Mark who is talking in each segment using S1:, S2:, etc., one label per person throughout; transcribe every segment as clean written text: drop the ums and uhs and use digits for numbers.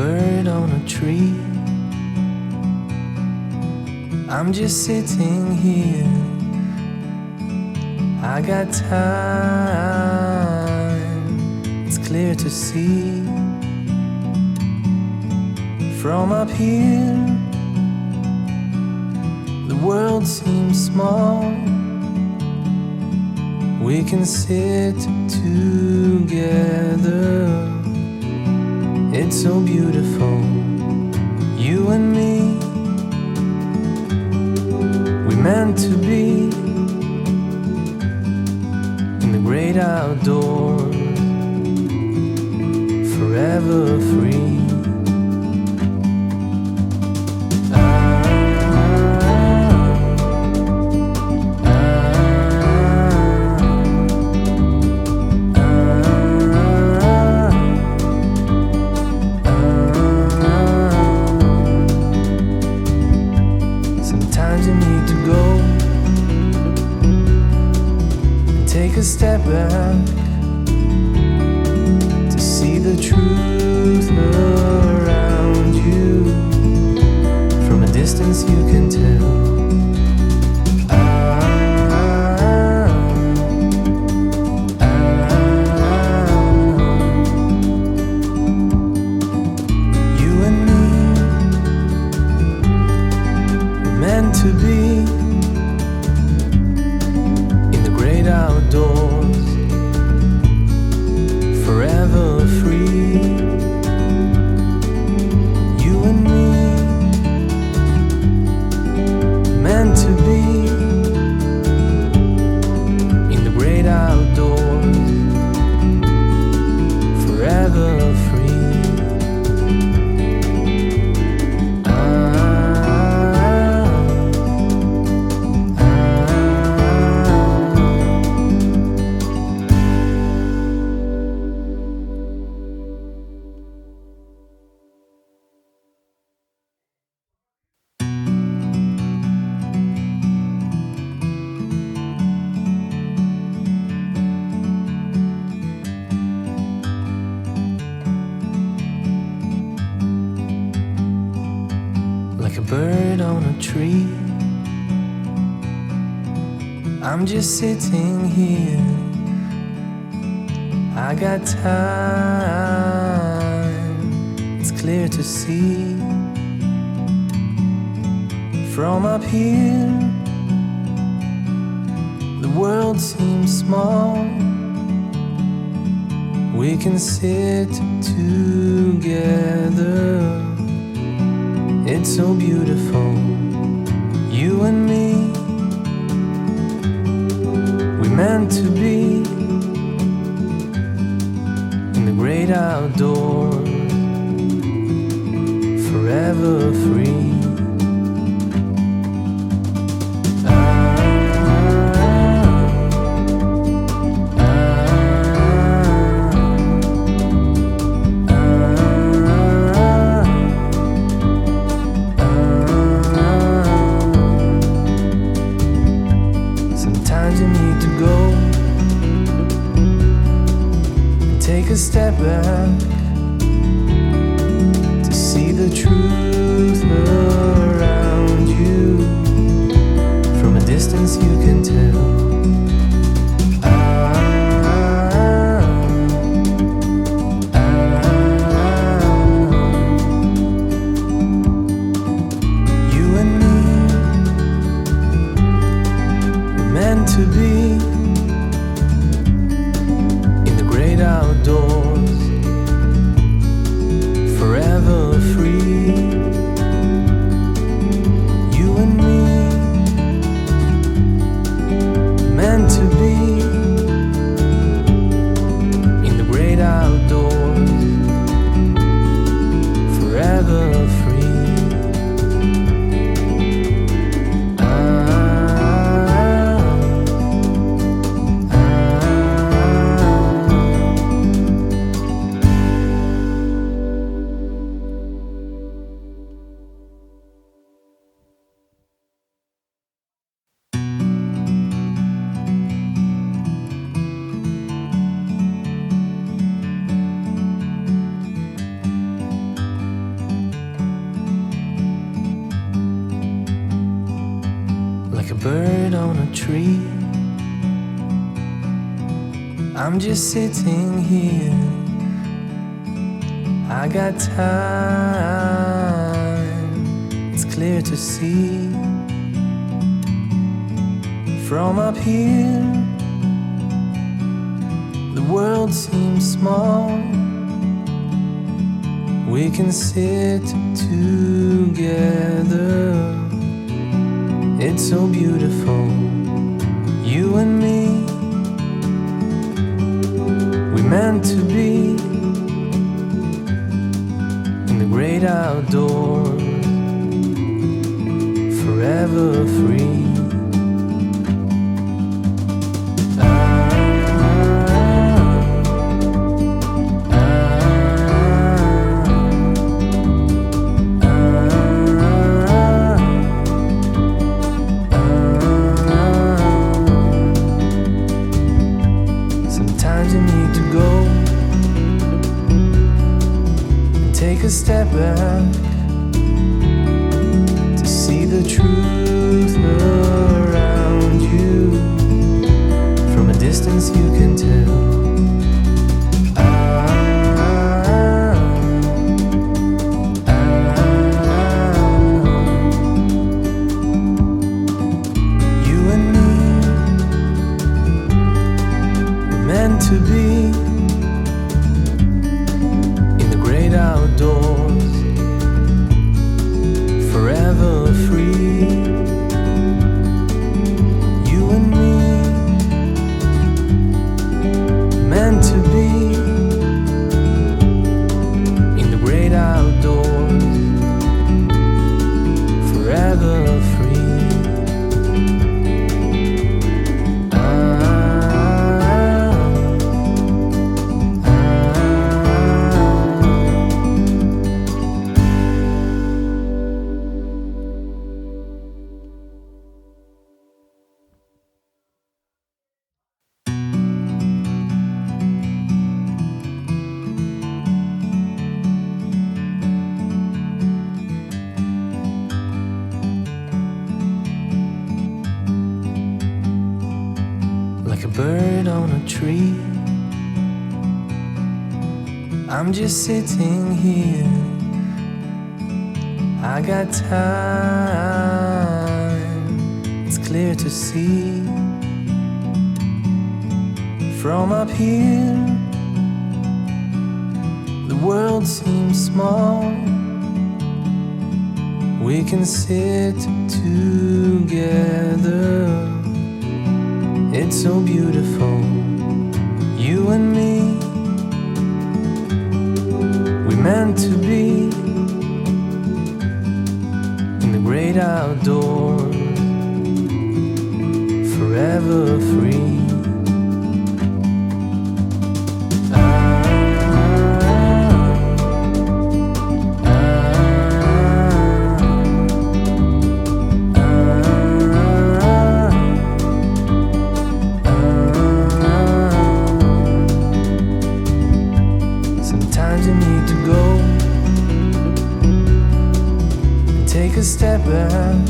S1: bird on a tree. I'm just sitting here. I got time, it's clear to see. From up here, the world seems small. We can sit together. It's so beautiful, you and me. We meant to be in the great outdoors, forever free. Sometimes you need to go and take a step back to see the truth around you. From a distance you can tell. You and me were meant to be in the great outdoors, forever free. You and me, meant to be in the great outdoors, forever free. Like a bird on a tree, I'm just sitting here. I got time, it's clear to see. From up here, the world seems small. We can sit together. It's so beautiful, you and me. We meant to be in the great outdoors, forever free. Sometimes you need to go and take a step back to see the truth like a bird on a tree. I'm just sitting here, I got time, it's clear to see. From up here, the world seems small. We can sit together, it's so beautiful, you and me. We meant to be in the great outdoors, forever free. Take a step back to see the truth around you. From a distance you can tell. You and me were meant to be outdoors, forever free. You and me, meant to be in the great outdoors, forever free. Like a bird on a tree, I'm just sitting here, I got time, it's clear to see. From up here, the world seems small. We can sit together, it's so beautiful, you and me. We meant to be in the great outdoors, forever free. Sometimes you need to go and take a step back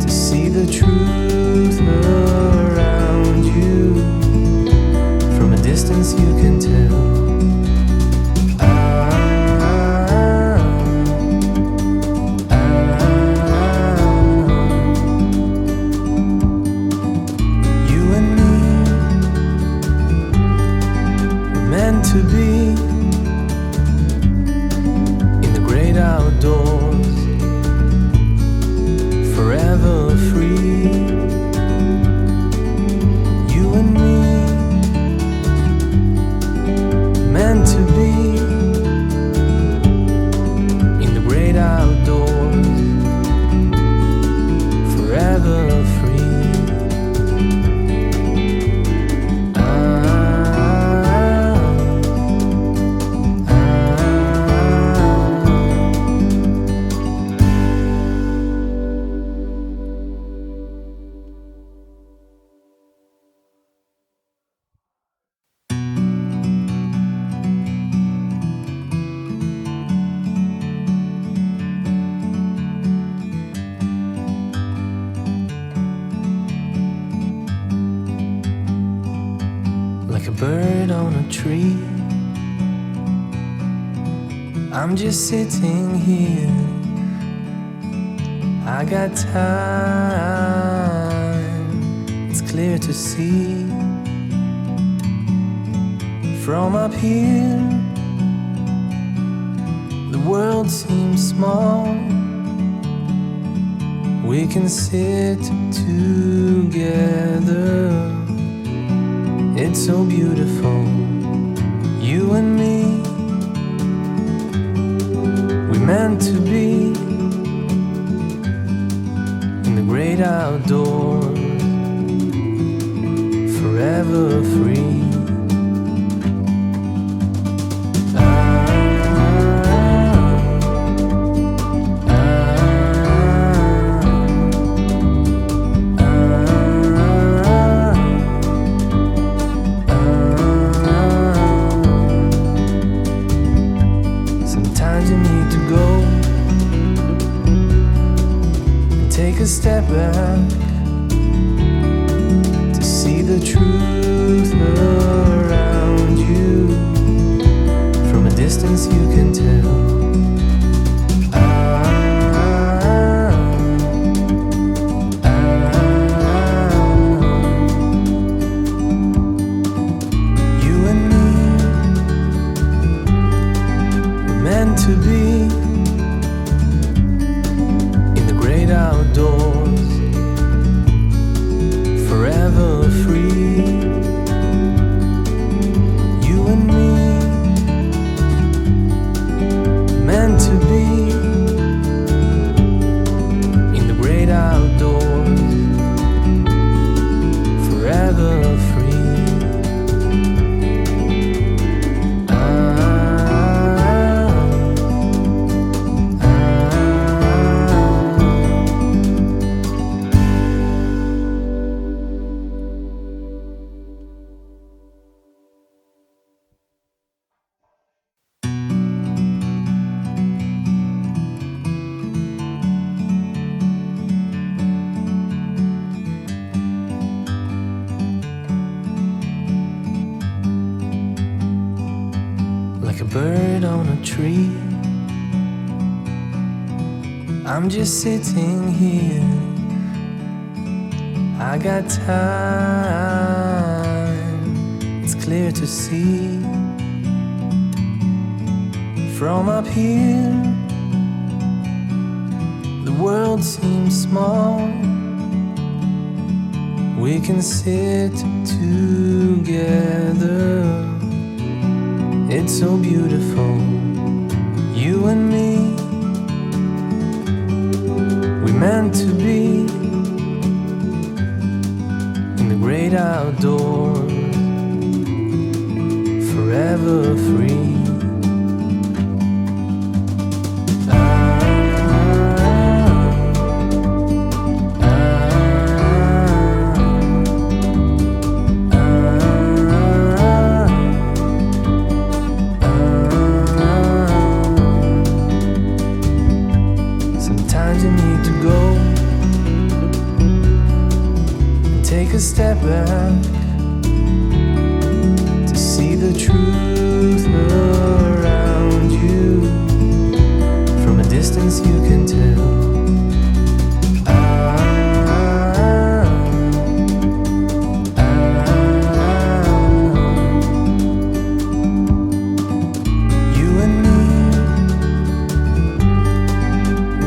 S1: to see the truth around you. From a distance you can tell. You and me were meant to be in the great outdoors, forever free. You and me bird on a tree. I'm just sitting here. I got time, it's clear to see. From up here, the world seems small. We can sit together. It's so beautiful, you and me. We meant to be in the great outdoors, forever free. Sometimes you need to go and take a step back to see the truth around you. From a distance you can tell. You and me, we're meant to be in the great outdoors, forever free. You and me, meant to be in the great outdoors, forever free. Like a bird on a tree, I'm just sitting here. I got time, it's clear to see. From up here, the world seems small. We can sit together. It's so beautiful, you and me. We meant to be in the great outdoors, forever free. Sometimes you need to go and take a step back to see the truth around you. From a distance you can tell. You and me,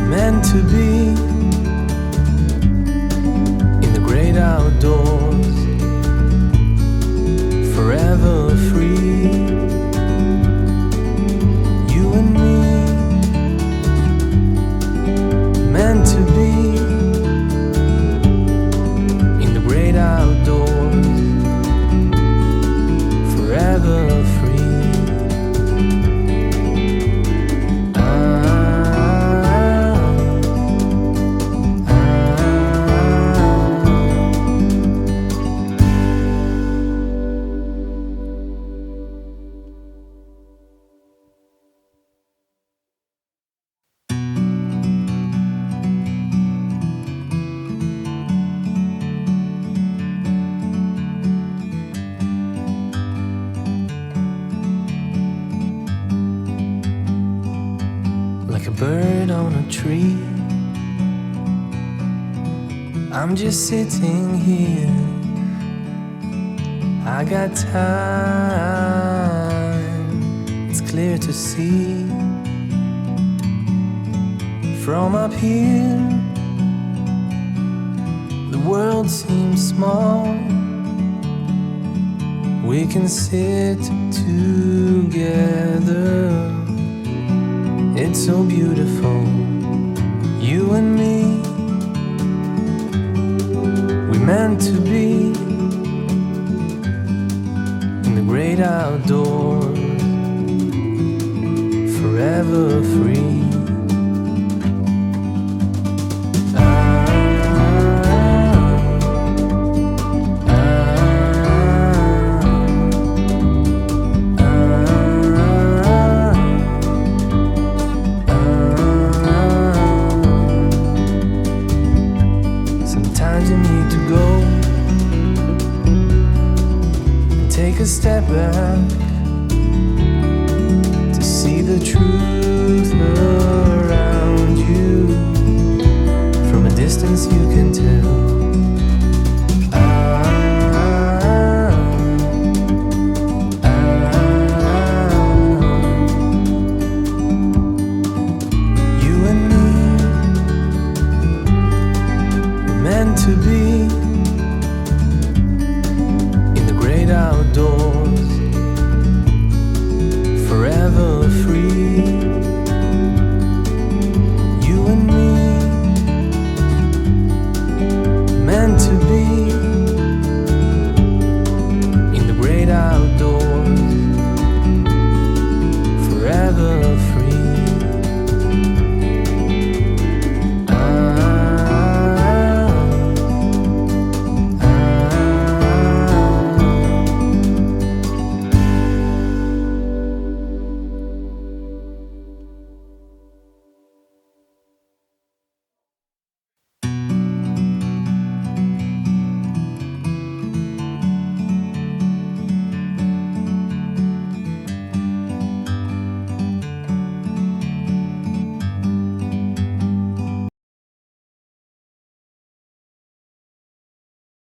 S1: meant to be in the great outdoors, forever free. You and me, meant to be in the great outdoors, forever free. bird on a tree. I'm just sitting here, I got time, it's clear to see. From up here, the world seems small. We can sit together, it's so beautiful, you and me. We meant to be in the great outdoors, forever free. Sometimes you need to go and take a step back